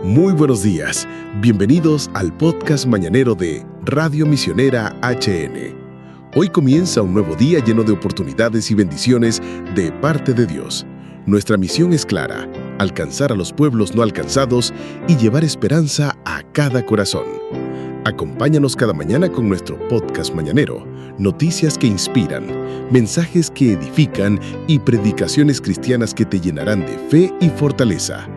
Muy buenos días. Bienvenidos al podcast mañanero de Radio Misionera HN. Hoy comienza un nuevo día lleno de oportunidades y bendiciones de parte de Dios. Nuestra misión es clara: alcanzar a los pueblos no alcanzados y llevar esperanza a cada corazón. Acompáñanos cada mañana con nuestro podcast mañanero, noticias que inspiran, mensajes que edifican y predicaciones cristianas que te llenarán de fe y fortaleza.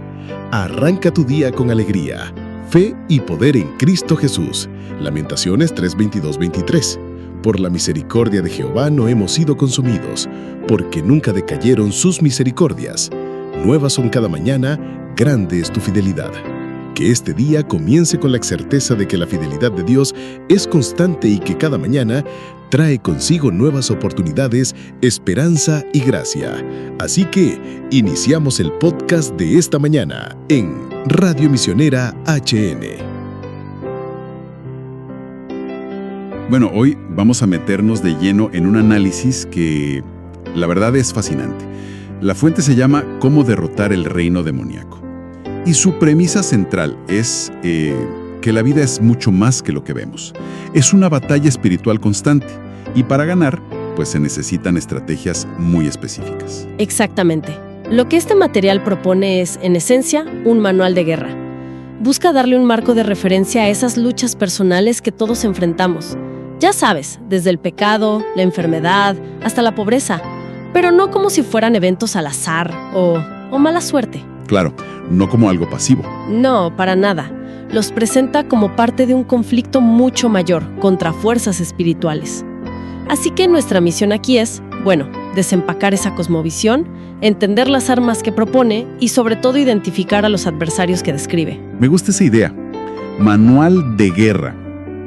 Arranca tu día con alegría, fe y poder en Cristo Jesús. Lamentaciones 3:22-23. Por la misericordia de Jehová no hemos sido consumidos, porque nunca decayeron sus misericordias. Nuevas son cada mañana, grande es tu fidelidad. Que este día comience con la certeza de que la fidelidad de Dios es constante y que cada mañana trae consigo nuevas oportunidades, esperanza y gracia. Así que iniciamos el podcast de esta mañana en Radio Misionera HN. Bueno, hoy vamos a meternos de lleno en un análisis que la verdad es fascinante. La fuente se llama Cómo derrotar el reino demoníaco. Y su premisa central es que la vida es mucho más que lo que vemos. Es una batalla espiritual constante y para ganar, pues se necesitan estrategias muy específicas. Exactamente. Lo que este material propone es, en esencia, un manual de guerra. Busca darle un marco de referencia a esas luchas personales que todos enfrentamos. Ya sabes, desde el pecado, la enfermedad, hasta la pobreza, pero no como si fueran eventos al azar o mala suerte. Claro, no como algo pasivo. No, para nada. Los presenta como parte de un conflicto mucho mayor contra fuerzas espirituales. Así que nuestra misión aquí es, desempacar esa cosmovisión, entender las armas que propone y sobre todo identificar a los adversarios que describe. Me gusta esa idea. Manual de guerra.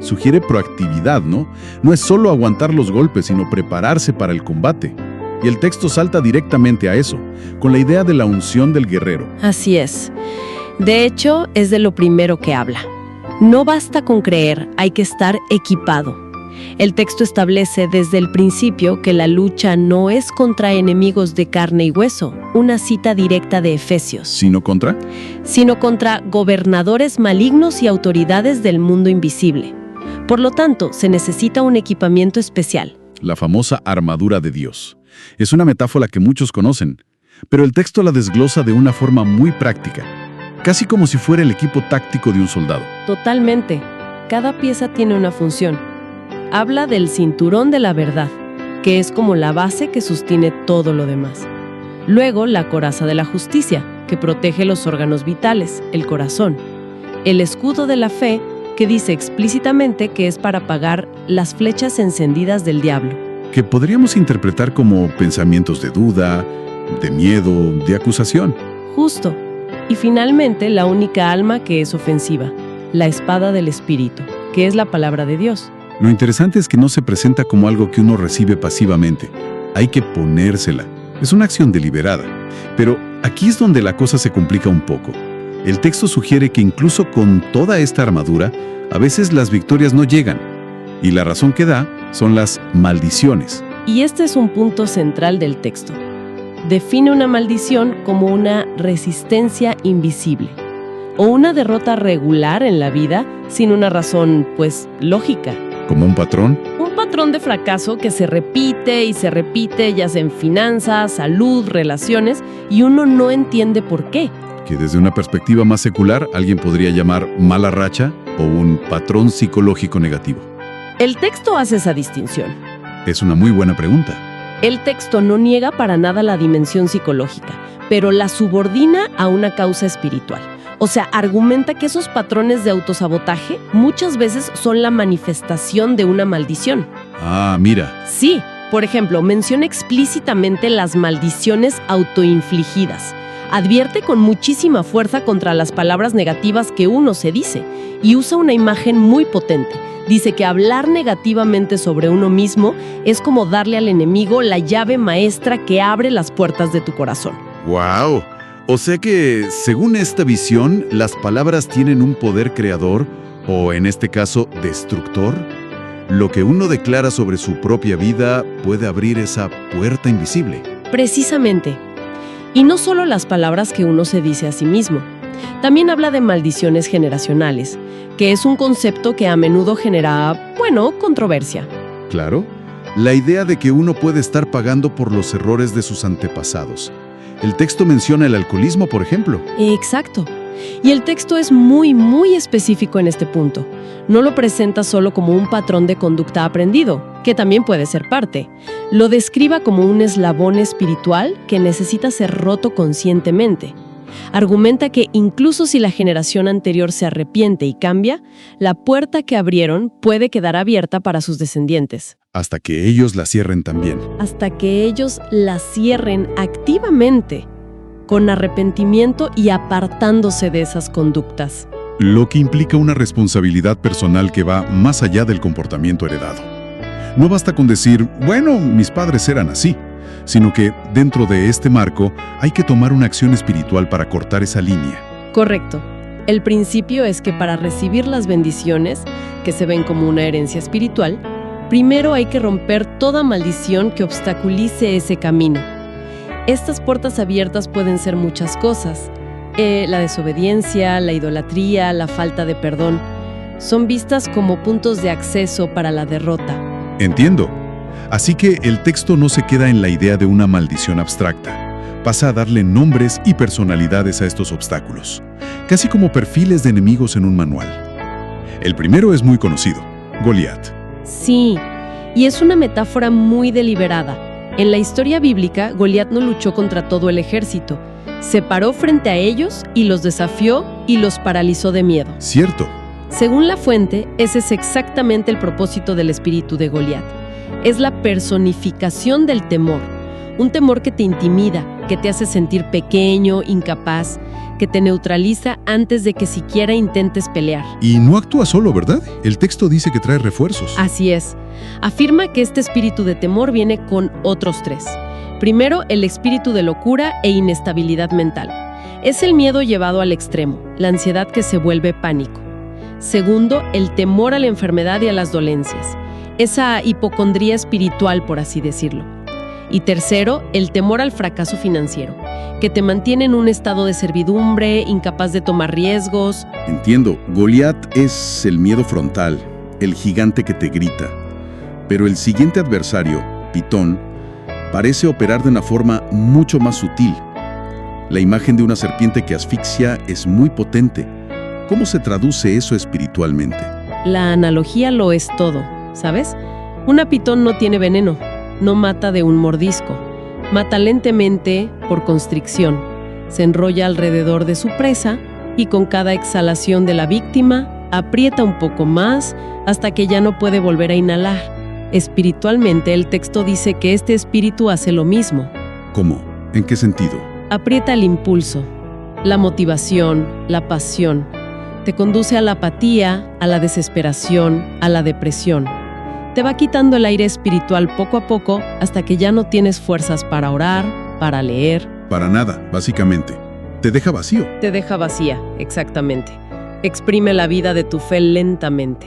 Sugiere proactividad, ¿no? No es solo aguantar los golpes, sino prepararse para el combate. Y el texto salta directamente a eso, con la idea de la unción del guerrero. Así es. De hecho, es de lo primero que habla. No basta con creer, hay que estar equipado. El texto establece desde el principio que la lucha no es contra enemigos de carne y hueso, una cita directa de Efesios. ¿Sino contra? Sino contra gobernadores malignos y autoridades del mundo invisible. Por lo tanto, se necesita un equipamiento especial. La famosa armadura de Dios. Es una metáfora que muchos conocen, pero el texto la desglosa de una forma muy práctica, casi como si fuera el equipo táctico de un soldado. Totalmente. Cada pieza tiene una función. Habla del cinturón de la verdad, que es como la base que sostiene todo lo demás. Luego, la coraza de la justicia, que protege los órganos vitales, el corazón. El escudo de la fe, que dice explícitamente que es para apagar las flechas encendidas del diablo. Que podríamos interpretar como pensamientos de duda, de miedo, de acusación. Justo. Y finalmente, la única alma que es ofensiva, la espada del Espíritu, que es la palabra de Dios. Lo interesante es que no se presenta como algo que uno recibe pasivamente. Hay que ponérsela. Es una acción deliberada. Pero aquí es donde la cosa se complica un poco. El texto sugiere que incluso con toda esta armadura, a veces las victorias no llegan. Y la razón que da son las maldiciones. Y este es un punto central del texto. Define una maldición como una resistencia invisible o una derrota regular en la vida sin una razón, lógica. ¿Como un patrón? Un patrón de fracaso que se repite y se repite, ya sea en finanzas, salud, relaciones, y uno no entiende por qué. Que desde una perspectiva más secular, alguien podría llamar mala racha o un patrón psicológico negativo. El texto hace esa distinción. Es una muy buena pregunta. El texto no niega para nada la dimensión psicológica, pero la subordina a una causa espiritual. O sea, argumenta que esos patrones de autosabotaje muchas veces son la manifestación de una maldición. Ah, mira. Sí, por ejemplo, menciona explícitamente las maldiciones autoinfligidas. Advierte con muchísima fuerza contra las palabras negativas que uno se dice y usa una imagen muy potente. Dice que hablar negativamente sobre uno mismo es como darle al enemigo la llave maestra que abre las puertas de tu corazón. ¡Wow! O sea que, según esta visión, las palabras tienen un poder creador, o en este caso, destructor. Lo que uno declara sobre su propia vida puede abrir esa puerta invisible. Precisamente. Y no solo las palabras que uno se dice a sí mismo. También habla de maldiciones generacionales, que es un concepto que a menudo genera, controversia. Claro, la idea de que uno puede estar pagando por los errores de sus antepasados. El texto menciona el alcoholismo, por ejemplo. Exacto. Y el texto es muy, muy específico en este punto. No lo presenta solo como un patrón de conducta aprendido, que también puede ser parte. Lo describe como un eslabón espiritual que necesita ser roto conscientemente. Argumenta que incluso si la generación anterior se arrepiente y cambia, la puerta que abrieron puede quedar abierta para sus descendientes. Hasta que ellos la cierren también. Hasta que ellos la cierren activamente, con arrepentimiento y apartándose de esas conductas. Lo que implica una responsabilidad personal que va más allá del comportamiento heredado. No basta con decir, bueno, mis padres eran así, sino que dentro de este marco hay que tomar una acción espiritual para cortar esa línea. Correcto. El principio es que para recibir las bendiciones, que se ven como una herencia espiritual, primero hay que romper toda maldición que obstaculice ese camino. Estas puertas abiertas pueden ser muchas cosas. La desobediencia, la idolatría, la falta de perdón. Son vistas como puntos de acceso para la derrota. Entiendo. Así que el texto no se queda en la idea de una maldición abstracta. Pasa a darle nombres y personalidades a estos obstáculos, casi como perfiles de enemigos en un manual. El primero es muy conocido, Goliat. Sí, y es una metáfora muy deliberada. En la historia bíblica, Goliat no luchó contra todo el ejército. Se paró frente a ellos y los desafió y los paralizó de miedo. Cierto. Según la fuente, ese es exactamente el propósito del espíritu de Goliat. Es la personificación del temor. Un temor que te intimida, que te hace sentir pequeño, incapaz, que te neutraliza antes de que siquiera intentes pelear. Y no actúa solo, ¿verdad? El texto dice que trae refuerzos. Así es. Afirma que este espíritu de temor viene con otros 3. Primero, el espíritu de locura e inestabilidad mental. Es el miedo llevado al extremo, la ansiedad que se vuelve pánico. Segundo, el temor a la enfermedad y a las dolencias. Esa hipocondría espiritual, por así decirlo. Y tercero, el temor al fracaso financiero, que te mantiene en un estado de servidumbre, incapaz de tomar riesgos. Entiendo, Goliat es el miedo frontal, el gigante que te grita. Pero el siguiente adversario, Pitón, parece operar de una forma mucho más sutil. La imagen de una serpiente que asfixia es muy potente. ¿Cómo se traduce eso espiritualmente? La analogía lo es todo, ¿sabes? Una pitón no tiene veneno, no mata de un mordisco. Mata lentamente por constricción. Se enrolla alrededor de su presa y con cada exhalación de la víctima, aprieta un poco más hasta que ya no puede volver a inhalar. Espiritualmente, el texto dice que este espíritu hace lo mismo. ¿Cómo? ¿En qué sentido? Aprieta el impulso, la motivación, la pasión. Te conduce a la apatía, a la desesperación, a la depresión. Te va quitando el aire espiritual poco a poco hasta que ya no tienes fuerzas para orar, para leer. Para nada, básicamente. Te deja vacío. Te deja vacía, exactamente. Exprime la vida de tu fe lentamente.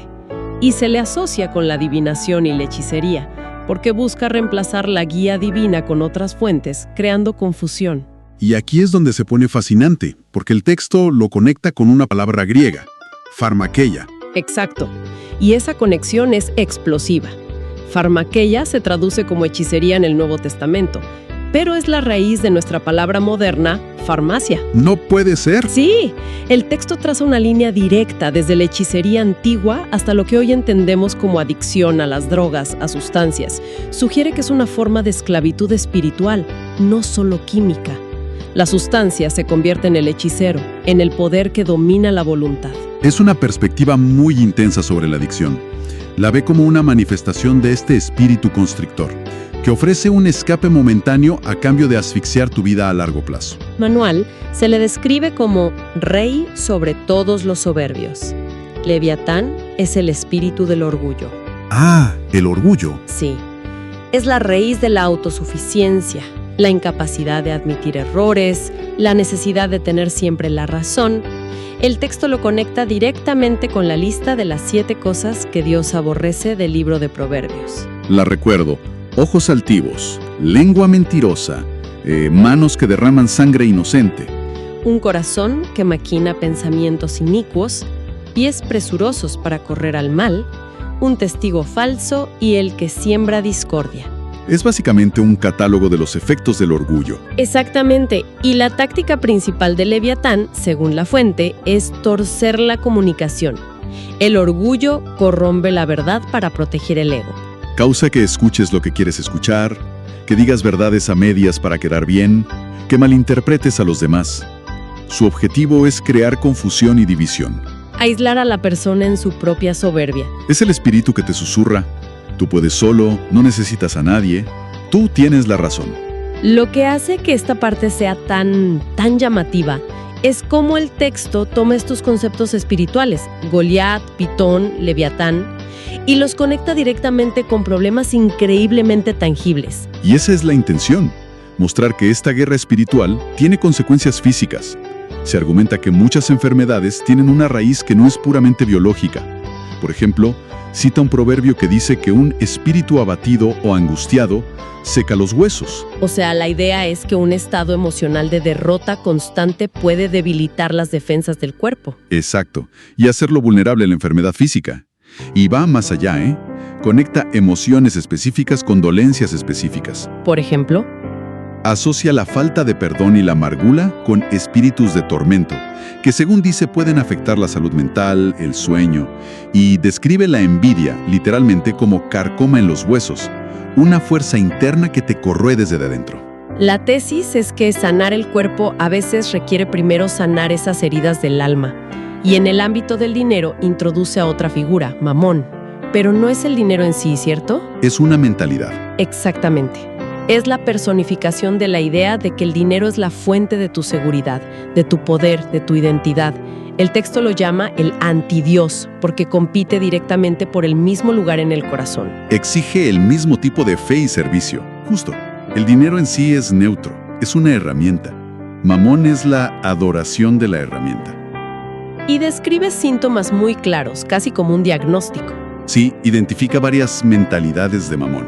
Y se le asocia con la adivinación y la hechicería, porque busca reemplazar la guía divina con otras fuentes, creando confusión. Y aquí es donde se pone fascinante, porque el texto lo conecta con una palabra griega, pharmakeia. Exacto. Y esa conexión es explosiva. Pharmakeia se traduce como hechicería en el Nuevo Testamento, pero es la raíz de nuestra palabra moderna, farmacia. ¿No puede ser? Sí, el texto traza una línea directa desde la hechicería antigua hasta lo que hoy entendemos como adicción a las drogas, a sustancias. Sugiere que es una forma de esclavitud espiritual, no solo química. La sustancia se convierte en el hechicero, en el poder que domina la voluntad. Es una perspectiva muy intensa sobre la adicción. La ve como una manifestación de este espíritu constrictor, que ofrece un escape momentáneo a cambio de asfixiar tu vida a largo plazo. Manual se le describe como rey sobre todos los soberbios. Leviatán es el espíritu del orgullo. Ah, el orgullo. Sí, es la raíz de la autosuficiencia, la incapacidad de admitir errores, la necesidad de tener siempre la razón. El texto lo conecta directamente con la lista de las 7 cosas que Dios aborrece del libro de Proverbios. La recuerdo. Ojos altivos, lengua mentirosa, manos que derraman sangre inocente. un corazón que maquina pensamientos inicuos, pies presurosos para correr al mal, un testigo falso y el que siembra discordia. Es básicamente un catálogo de los efectos del orgullo. Exactamente, y la táctica principal de Leviatán, según la fuente, es torcer la comunicación. El orgullo corrompe la verdad para proteger el ego. Causa que escuches lo que quieres escuchar, que digas verdades a medias para quedar bien, que malinterpretes a los demás. Su objetivo es crear confusión y división. Aislar a la persona en su propia soberbia. Es el espíritu que te susurra. Tú puedes solo, no necesitas a nadie. Tú tienes la razón. Lo que hace que esta parte sea tan llamativa es cómo el texto toma estos conceptos espirituales, Goliat, Pitón, Leviatán, y los conecta directamente con problemas increíblemente tangibles. Y esa es la intención, mostrar que esta guerra espiritual tiene consecuencias físicas. Se argumenta que muchas enfermedades tienen una raíz que no es puramente biológica. Por ejemplo, cita un proverbio que dice que un espíritu abatido o angustiado seca los huesos. O sea, la idea es que un estado emocional de derrota constante puede debilitar las defensas del cuerpo. Exacto, y hacerlo vulnerable a la enfermedad física. Y va más allá, ¿eh? Conecta emociones específicas con dolencias específicas. Por ejemplo, asocia la falta de perdón y la amargura con espíritus de tormento, que según dice pueden afectar la salud mental, el sueño, y describe la envidia literalmente como carcoma en los huesos, una fuerza interna que te corroe desde adentro. La tesis es que sanar el cuerpo a veces requiere primero sanar esas heridas del alma, y en el ámbito del dinero introduce a otra figura, Mamón. Pero no es el dinero en sí, ¿cierto? Es una mentalidad. Exactamente. Es la personificación de la idea de que el dinero es la fuente de tu seguridad, de tu poder, de tu identidad. El texto lo llama el antidios, porque compite directamente por el mismo lugar en el corazón. Exige el mismo tipo de fe y servicio. Justo. El dinero en sí es neutro, es una herramienta. Mamón es la adoración de la herramienta. Y describe síntomas muy claros, casi como un diagnóstico. Sí, identifica varias mentalidades de Mamón.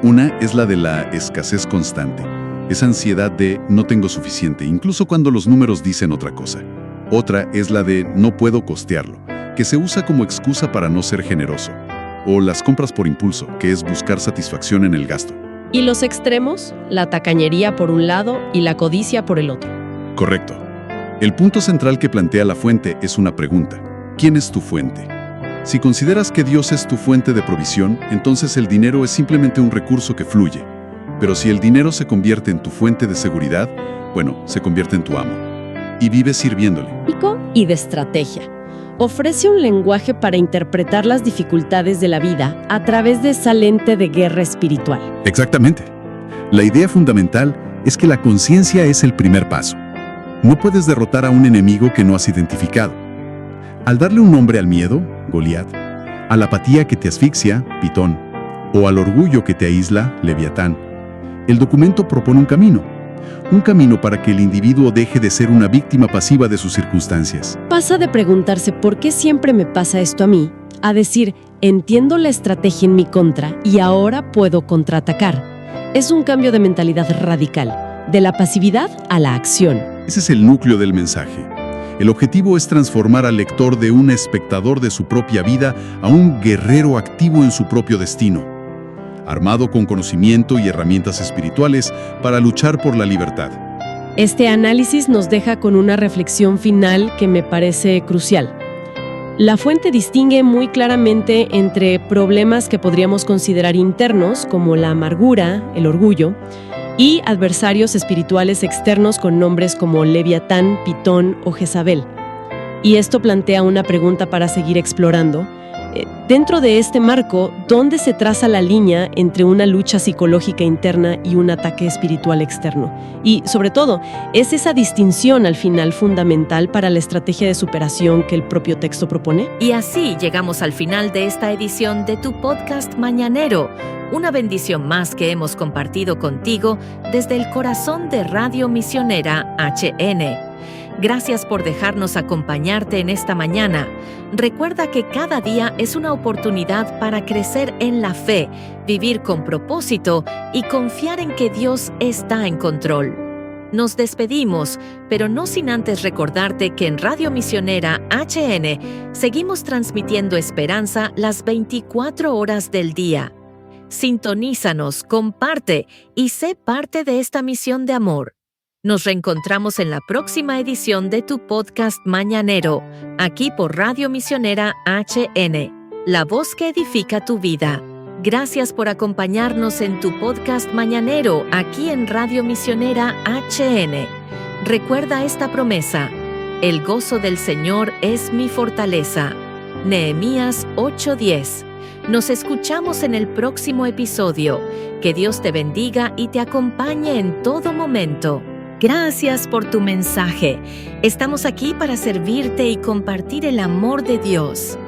Una es la de la escasez constante, esa ansiedad de no tengo suficiente, incluso cuando los números dicen otra cosa. Otra es la de no puedo costearlo, que se usa como excusa para no ser generoso. O las compras por impulso, que es buscar satisfacción en el gasto. ¿Y los extremos? La tacañería por un lado y la codicia por el otro. Correcto. El punto central que plantea la fuente es una pregunta. ¿Quién es tu fuente? Si consideras que Dios es tu fuente de provisión, entonces el dinero es simplemente un recurso que fluye. Pero si el dinero se convierte en tu fuente de seguridad, bueno, se convierte en tu amo. Y vives sirviéndole. Y de estrategia. Ofrece un lenguaje para interpretar las dificultades de la vida a través de esa lente de guerra espiritual. Exactamente. La idea fundamental es que la conciencia es el primer paso. No puedes derrotar a un enemigo que no has identificado. Al darle un nombre al miedo, Goliat, a la apatía que te asfixia, Pitón, o al orgullo que te aísla, Leviatán, el documento propone un camino para que el individuo deje de ser una víctima pasiva de sus circunstancias. Pasa de preguntarse ¿por qué siempre me pasa esto a mí? A decir, entiendo la estrategia en mi contra y ahora puedo contraatacar. Es un cambio de mentalidad radical, de la pasividad a la acción. Ese es el núcleo del mensaje. El objetivo es transformar al lector de un espectador de su propia vida a un guerrero activo en su propio destino, armado con conocimiento y herramientas espirituales para luchar por la libertad. Este análisis nos deja con una reflexión final que me parece crucial. La fuente distingue muy claramente entre problemas que podríamos considerar internos, como la amargura, el orgullo, y adversarios espirituales externos con nombres como Leviatán, Pitón o Jezabel. Y esto plantea una pregunta para seguir explorando. Dentro de este marco, ¿dónde se traza la línea entre una lucha psicológica interna y un ataque espiritual externo? Y, sobre todo, ¿es esa distinción al final fundamental para la estrategia de superación que el propio texto propone? Y así llegamos al final de esta edición de tu podcast mañanero. Una bendición más que hemos compartido contigo desde el corazón de Radio Misionera HN. Gracias por dejarnos acompañarte en esta mañana. Recuerda que cada día es una oportunidad para crecer en la fe, vivir con propósito y confiar en que Dios está en control. Nos despedimos, pero no sin antes recordarte que en Radio Misionera HN seguimos transmitiendo esperanza las 24 horas del día. Sintonízanos, comparte y sé parte de esta misión de amor. Nos reencontramos en la próxima edición de tu podcast mañanero, aquí por Radio Misionera HN, la voz que edifica tu vida. Gracias por acompañarnos en tu podcast mañanero aquí en Radio Misionera HN. Recuerda esta promesa: el gozo del Señor es mi fortaleza. Nehemías 8:10. Nos escuchamos en el próximo episodio. Que Dios te bendiga y te acompañe en todo momento. Gracias por tu mensaje. Estamos aquí para servirte y compartir el amor de Dios.